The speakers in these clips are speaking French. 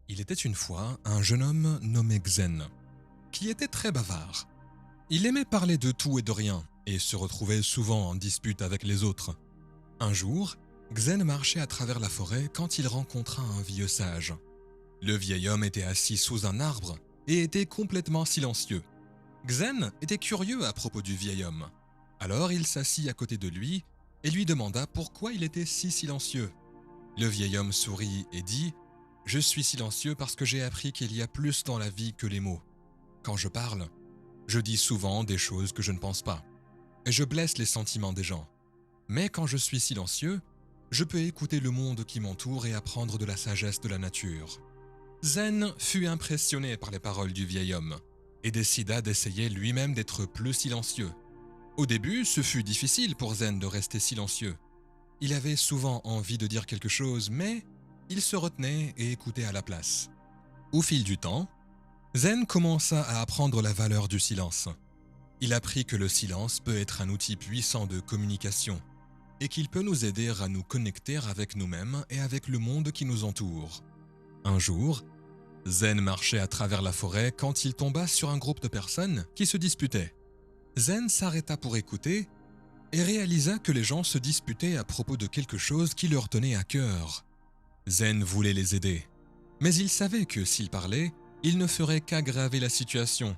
Il était une fois un jeune homme nommé Xen, qui était très bavard. Il aimait parler de tout et de rien, et se retrouvait souvent en dispute avec les autres. Un jour, Xen marchait à travers la forêt quand il rencontra un vieux sage. Le vieil homme était assis sous un arbre et était complètement silencieux. Xen était curieux à propos du vieil homme. Alors il s'assit à côté de lui et lui demanda pourquoi il était si silencieux. Le vieil homme sourit et dit « Je suis silencieux parce que j'ai appris qu'il y a plus dans la vie que les mots. Quand je parle, je dis souvent des choses que je ne pense pas, et je blesse les sentiments des gens. Mais quand je suis silencieux, je peux écouter le monde qui m'entoure et apprendre de la sagesse de la nature. » Zen fut impressionné par les paroles du vieil homme et décida d'essayer lui-même d'être plus silencieux. Au début, ce fut difficile pour Zen de rester silencieux. Il avait souvent envie de dire quelque chose, mais il se retenait et écoutait à la place. Au fil du temps, Zen commença à apprendre la valeur du silence. Il apprit que le silence peut être un outil puissant de communication et qu'il peut nous aider à nous connecter avec nous-mêmes et avec le monde qui nous entoure. Un jour, Zen marchait à travers la forêt quand il tomba sur un groupe de personnes qui se disputaient. Zen s'arrêta pour écouter et réalisa que les gens se disputaient à propos de quelque chose qui leur tenait à cœur. Zen voulait les aider, mais il savait que s'il parlait, il ne ferait qu'aggraver la situation.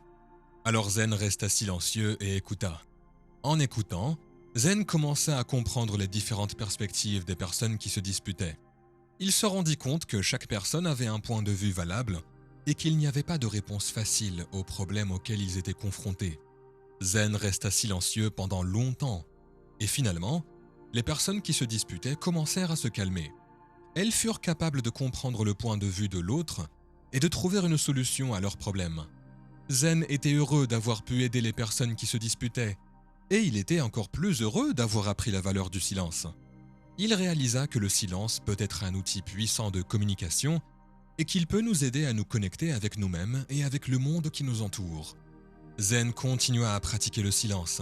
Alors Zen resta silencieux et écouta. En écoutant, Zen commença à comprendre les différentes perspectives des personnes qui se disputaient. Il se rendit compte que chaque personne avait un point de vue valable et qu'il n'y avait pas de réponse facile aux problèmes auxquels ils étaient confrontés. Zen resta silencieux pendant longtemps et finalement, les personnes qui se disputaient commencèrent à se calmer. Elles furent capables de comprendre le point de vue de l'autre et de trouver une solution à leurs problèmes. Zen était heureux d'avoir pu aider les personnes qui se disputaient et il était encore plus heureux d'avoir appris la valeur du silence. Il réalisa que le silence peut être un outil puissant de communication et qu'il peut nous aider à nous connecter avec nous-mêmes et avec le monde qui nous entoure. Zen continua à pratiquer le silence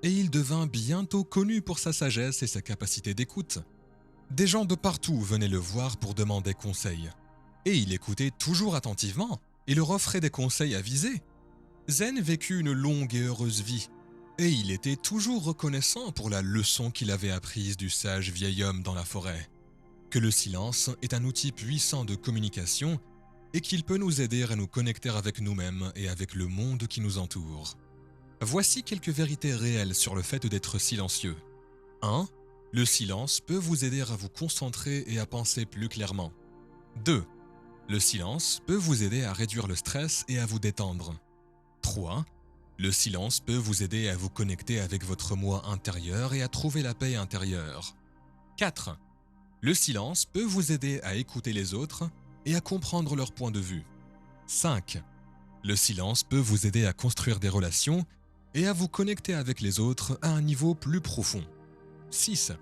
et il devint bientôt connu pour sa sagesse et sa capacité d'écoute. Des gens de partout venaient le voir pour demander conseil et il écoutait toujours attentivement et leur offrait des conseils avisés. Zen vécut une longue et heureuse vie. Et il était toujours reconnaissant pour la leçon qu'il avait apprise du sage vieil homme dans la forêt, que le silence est un outil puissant de communication et qu'il peut nous aider à nous connecter avec nous-mêmes et avec le monde qui nous entoure. Voici quelques vérités réelles sur le fait d'être silencieux. 1. Le silence peut vous aider à vous concentrer et à penser plus clairement. 2. Le silence peut vous aider à réduire le stress et à vous détendre. 3. Le silence peut vous aider à vous connecter avec votre moi intérieur et à trouver la paix intérieure. 4. Le silence peut vous aider à écouter les autres et à comprendre leur point de vue. 5. Le silence peut vous aider à construire des relations et à vous connecter avec les autres à un niveau plus profond. 6.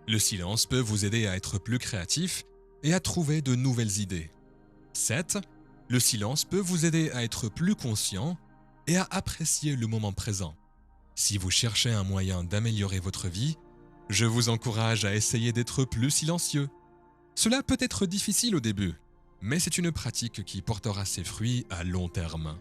Le silence peut vous aider à être plus créatif et à trouver de nouvelles idées. 7. Le silence peut vous aider à être plus conscient et à apprécier le moment présent. Si vous cherchez un moyen d'améliorer votre vie, je vous encourage à essayer d'être plus silencieux. Cela peut être difficile au début, mais c'est une pratique qui portera ses fruits à long terme.